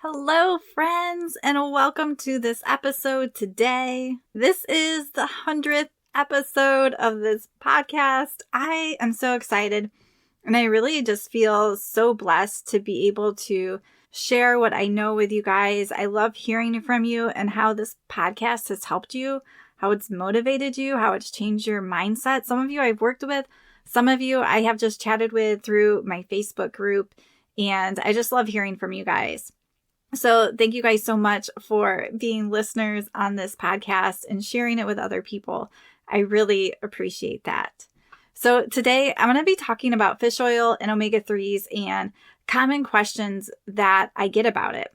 Hello, friends, and welcome to this episode today. This is the 100th episode of this podcast. I am so excited, and I really just feel so blessed to be able to share what I know with you guys. I love hearing from you and how this podcast has helped you, how it's motivated you, how it's changed your mindset. Some of you I've worked with, some of you I have just chatted with through my Facebook group, and I just love hearing from you guys. So thank you guys so much for being listeners on this podcast and sharing it with other people. I really appreciate that. So today I'm going to be talking about fish oil and omega-3s and common questions that I get about it.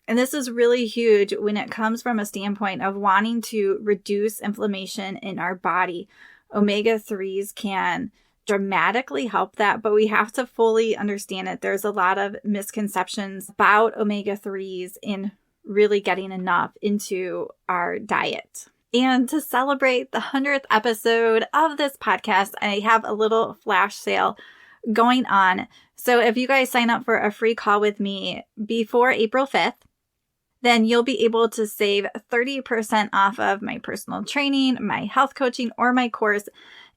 And this is really huge when it comes from a standpoint of wanting to reduce inflammation in our body. Omega-3s can dramatically help that, but we have to fully understand it. There's a lot of misconceptions about omega-3s and really getting enough into our diet. And to celebrate the 100th episode of this podcast, I have a little flash sale going on. So if you guys sign up for a free call with me before April 5th, then you'll be able to save 30% off of my personal training, my health coaching, or my course.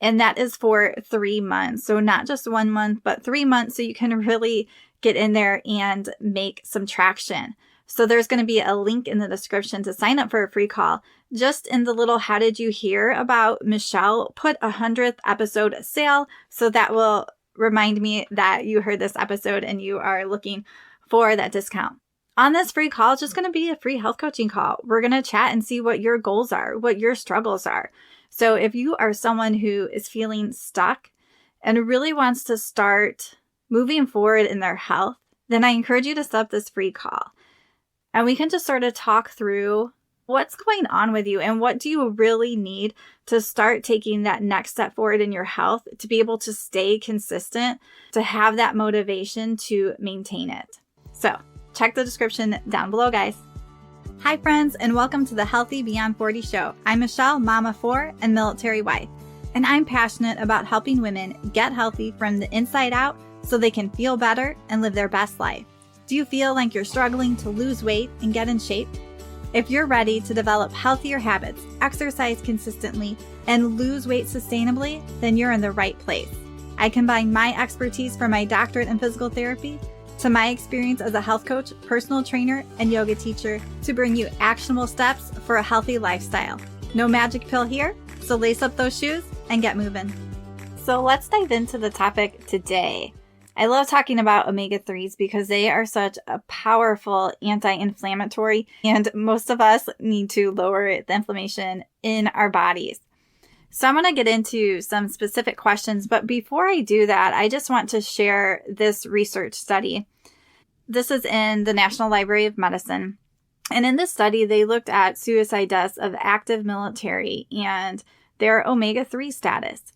And that is for 3 months. So not just 1 month, but 3 months. So you can really get in there and make some traction. So there's going to be a link in the description to sign up for a free call. Just in the little how did you hear about Michelle, put 100th episode sale. So that will remind me that you heard this episode and you are looking for that discount. On this free call, it's just going to be a free health coaching call. We're going to chat and see what your goals are, what your struggles are. So if you are someone who is feeling stuck and really wants to start moving forward in their health, then I encourage you to set up this free call. And we can just sort of talk through what's going on with you and what do you really need to start taking that next step forward in your health to be able to stay consistent, to have that motivation to maintain it. So check the description down below, guys. Hi friends, and welcome to the Healthy Beyond 40 show. I'm Michelle, mama 4 and military wife, and I'm passionate about helping women get healthy from the inside out so they can feel better and live their best life. Do you feel like you're struggling to lose weight and get in shape? If you're ready to develop healthier habits, exercise consistently, and lose weight sustainably, then you're in the right place. I combine my expertise from my doctorate in physical therapy to my experience as a health coach, personal trainer, and yoga teacher to bring you actionable steps for a healthy lifestyle. No magic pill here, so lace up those shoes and get moving. So let's dive into the topic today. I love talking about omega-3s because they are such a powerful anti-inflammatory, and most of us need to lower the inflammation in our bodies. So I'm going to get into some specific questions, but before I do that, I just want to share this research study. This is in the National Library of Medicine. And in this study, they looked at suicide deaths of active military and their omega-3 status.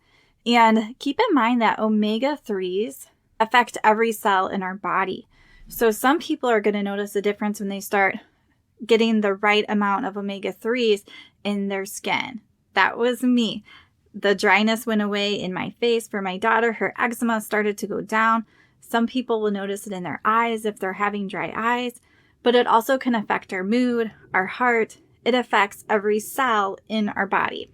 And keep in mind that omega-3s affect every cell in our body. So some people are going to notice a difference when they start getting the right amount of omega-3s in their skin. That was me. The dryness went away in my face. For my daughter, her eczema started to go down. Some people will notice it in their eyes if they're having dry eyes, but it also can affect our mood, our heart. It affects every cell in our body.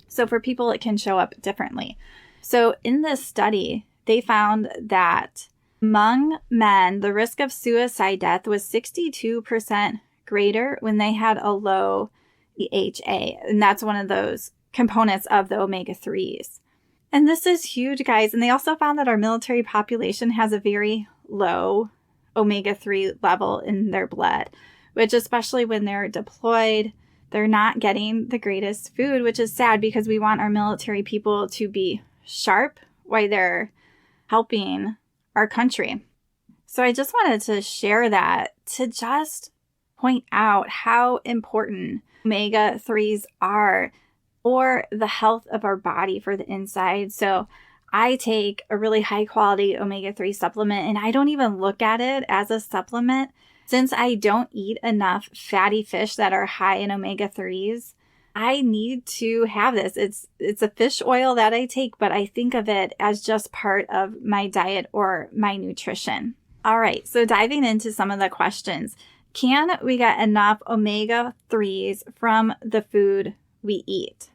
So for people, it can show up differently. So in this study, they found that among men, the risk of suicide death was 62% greater when they had a low DHA, and that's one of those components of the omega-3s. And this is huge, guys. And they also found that our military population has a very low omega-3 level in their blood, which especially when they're deployed, they're not getting the greatest food, which is sad because we want our military people to be sharp while they're helping our country. So I just wanted to share that to just point out how important omega-3s are for the health of our body, for the inside. So I take a really high quality omega-3 supplement, and I don't even look at it as a supplement since I don't eat enough fatty fish that are high in omega-3s. I need to have this. It's a fish oil that I take, but I think of it as just part of my diet or my nutrition. All right, so diving into some of the questions. Can we get enough omega-3s from the food we eat?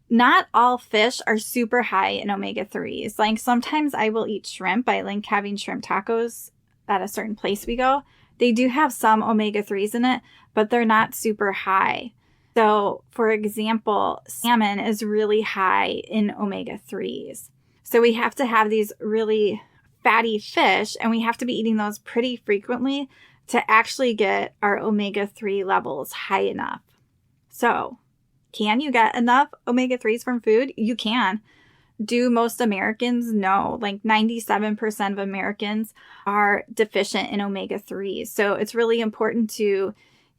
Not all fish are super high in omega-3s. Like sometimes I will eat shrimp. I like having shrimp tacos at a certain place we go. They do have some omega-3s in it, but they're not super high. So for example, salmon is really high in omega-3s. So we have to have these really fatty fish, and we have to be eating those pretty frequently to actually get our omega-3 levels high enough. So, can you get enough omega-3s from food? You can. Do most Americans? No. Like 97% of Americans are deficient in omega-3s. So, it's really important to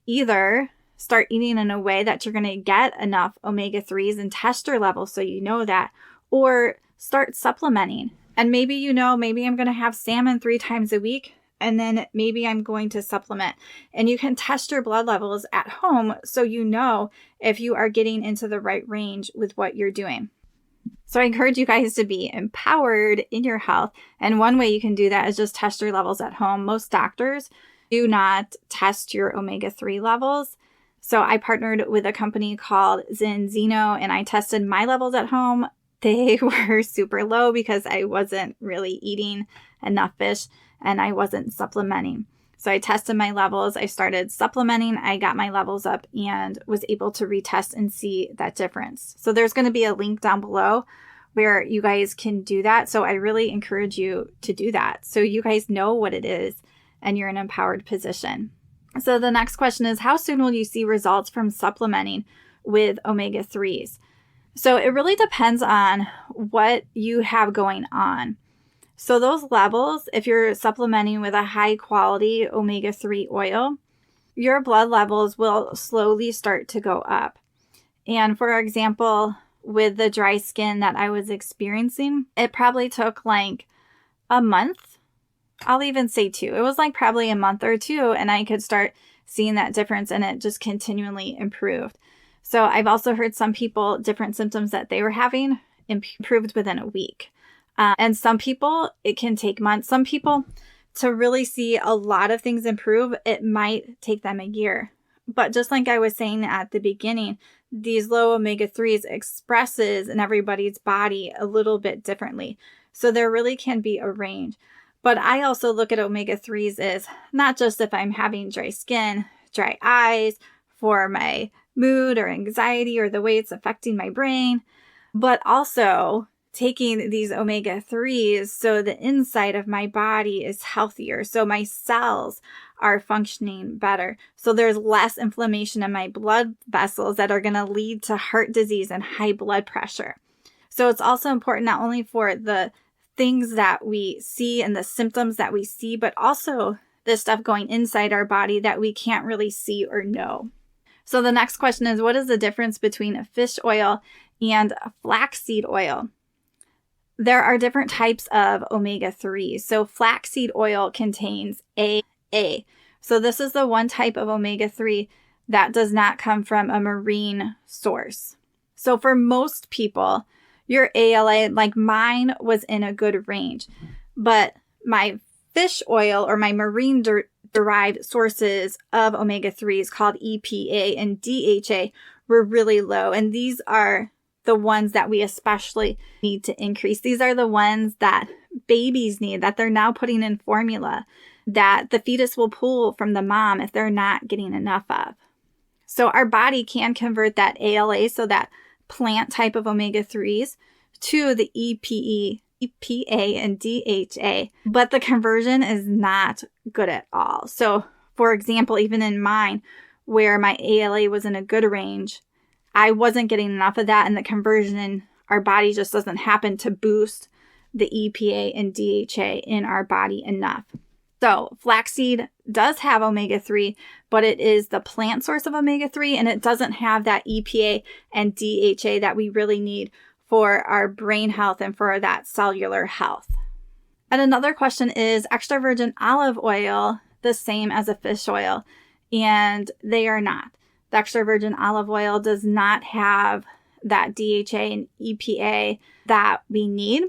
either start eating in a way that you're going to get enough omega-3s and test your levels so you know that, or start supplementing. And maybe maybe I'm going to have salmon 3 times a week, and then maybe I'm going to supplement. And you can test your blood levels at home so you know if you are getting into the right range with what you're doing. So I encourage you guys to be empowered in your health. And one way you can do that is just test your levels at home. Most doctors do not test your omega-3 levels. So I partnered with a company called Zenzino, and I tested my levels at home. They were super low because I wasn't really eating enough fish and I wasn't supplementing. So I tested my levels. I started supplementing. I got my levels up and was able to retest and see that difference. So there's going to be a link down below where you guys can do that. So I really encourage you to do that so you guys know what it is and you're in an empowered position. So the next question is, how soon will you see results from supplementing with omega-3s? So it really depends on what you have going on. So those levels, if you're supplementing with a high quality omega-3 oil, your blood levels will slowly start to go up. And for example, with the dry skin that I was experiencing, it probably took like a month. I'll even say 2. It was like probably a month or 2, and I could start seeing that difference, and it just continually improved. So I've also heard some people, different symptoms that they were having improved within a week. And some people, it can take months. Some people, to really see a lot of things improve, it might take them a year. But just like I was saying at the beginning, these low omega-3s expresses in everybody's body a little bit differently. So there really can be a range. But I also look at omega-3s as not just if I'm having dry skin, dry eyes, for my mood or anxiety or the way it's affecting my brain, but also taking these omega-3s so the inside of my body is healthier, so my cells are functioning better, so there's less inflammation in my blood vessels that are going to lead to heart disease and high blood pressure. So it's also important not only for the things that we see and the symptoms that we see, but also the stuff going inside our body that we can't really see or know. So the next question is, what is the difference between a fish oil and a flaxseed oil? There are different types of omega-3s. So flaxseed oil contains AA. So this is the one type of omega-3 that does not come from a marine source. So for most people, your ALA, like mine, was in a good range. But my fish oil or my marine derived sources of omega-3s called EPA and DHA were really low. And these are the ones that we especially need to increase. These are the ones that babies need, that they're now putting in formula, that the fetus will pull from the mom if they're not getting enough of. So our body can convert that ALA, so that plant type of omega-3s, to the EPA and DHA, but the conversion is not good at all. So for example, even in mine, where my ALA was in a good range, I wasn't getting enough of that, and the conversion in our body just doesn't happen to boost the EPA and DHA in our body enough. So flaxseed does have omega-3, but it is the plant source of omega-3, and it doesn't have that EPA and DHA that we really need for our brain health and for that cellular health. And another question is, extra virgin olive oil the same as a fish oil? And they are not. The extra virgin olive oil does not have that DHA and EPA that we need.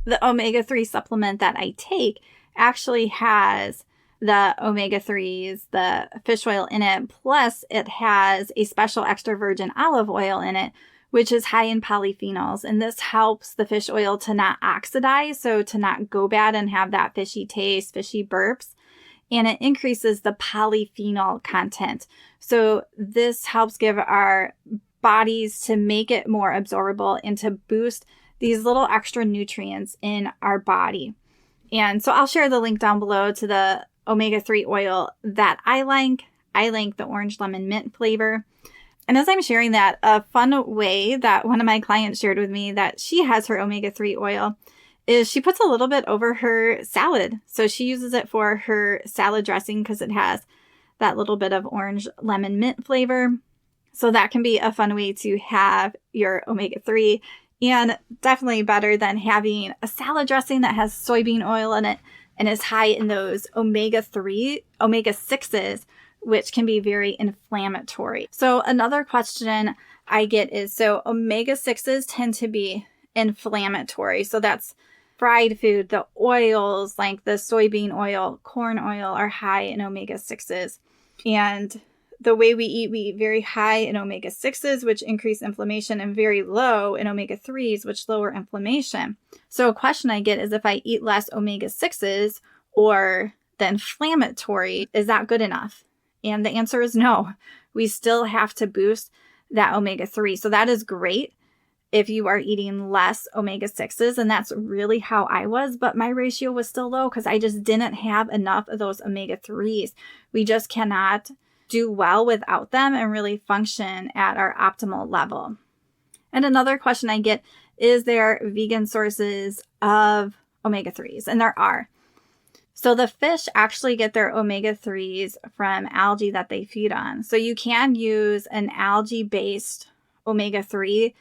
The omega-3 supplement that I take actually has the omega-3s, the fish oil in it, plus it has a special extra virgin olive oil in it, which is high in polyphenols. And this helps the fish oil to not oxidize, so to not go bad and have that fishy taste, fishy burps. And it increases the polyphenol content. So this helps give our bodies to make it more absorbable and to boost these little extra nutrients in our body. And so I'll share the link down below to the omega-3 oil that I like. I like the orange lemon mint flavor. And as I'm sharing that, a fun way that one of my clients shared with me that she has her omega-3 oil is she puts a little bit over her salad. So she uses it for her salad dressing because it has that little bit of orange lemon mint flavor. So that can be a fun way to have your omega-3, and definitely better than having a salad dressing that has soybean oil in it and is high in those omega-6s, which can be very inflammatory. So another question I get is, so omega-6s tend to be inflammatory. So that's fried food, the oils like the soybean oil, corn oil are high in omega-6s. And the way we eat very high in omega-6s, which increase inflammation, and very low in omega-3s, which lower inflammation. So a question I get is, if I eat less omega-6s or the inflammatory, is that good enough? And the answer is no. We still have to boost that omega-3. So that is great if you are eating less omega-6s, and that's really how I was, but my ratio was still low because I just didn't have enough of those omega-3s. We just cannot do well without them and really function at our optimal level. And another question I get is, there vegan sources of omega-3s? And there are. So the fish actually get their omega-3s from algae that they feed on. So you can use an algae-based omega-3.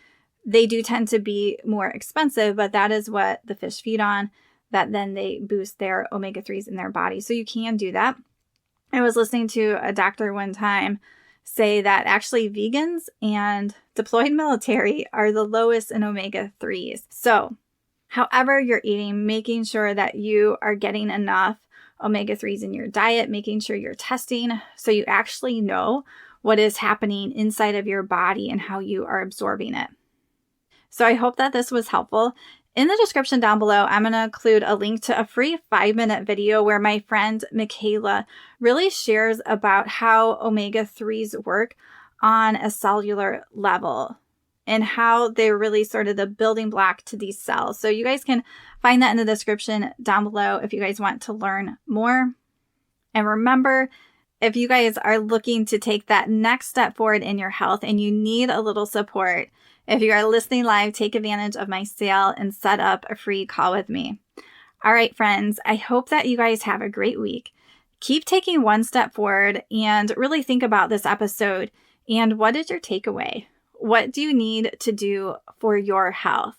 They do tend to be more expensive, but that is what the fish feed on, that then they boost their omega-3s in their body. So you can do that. I was listening to a doctor one time say that actually vegans and deployed military are the lowest in omega-3s. So however you're eating, making sure that you are getting enough omega-3s in your diet, making sure you're testing so you actually know what is happening inside of your body and how you are absorbing it. So I hope that this was helpful. In the description down below, I'm going to include a link to a free 5-minute video where my friend Michaela really shares about how omega-3s work on a cellular level and how they're really sort of the building block to these cells. So you guys can find that in the description down below if you guys want to learn more. And remember, if you guys are looking to take that next step forward in your health and you need a little support, if you are listening live, take advantage of my sale and set up a free call with me. All right, friends, I hope that you guys have a great week. Keep taking one step forward and really think about this episode. And what is your takeaway? What do you need to do for your health?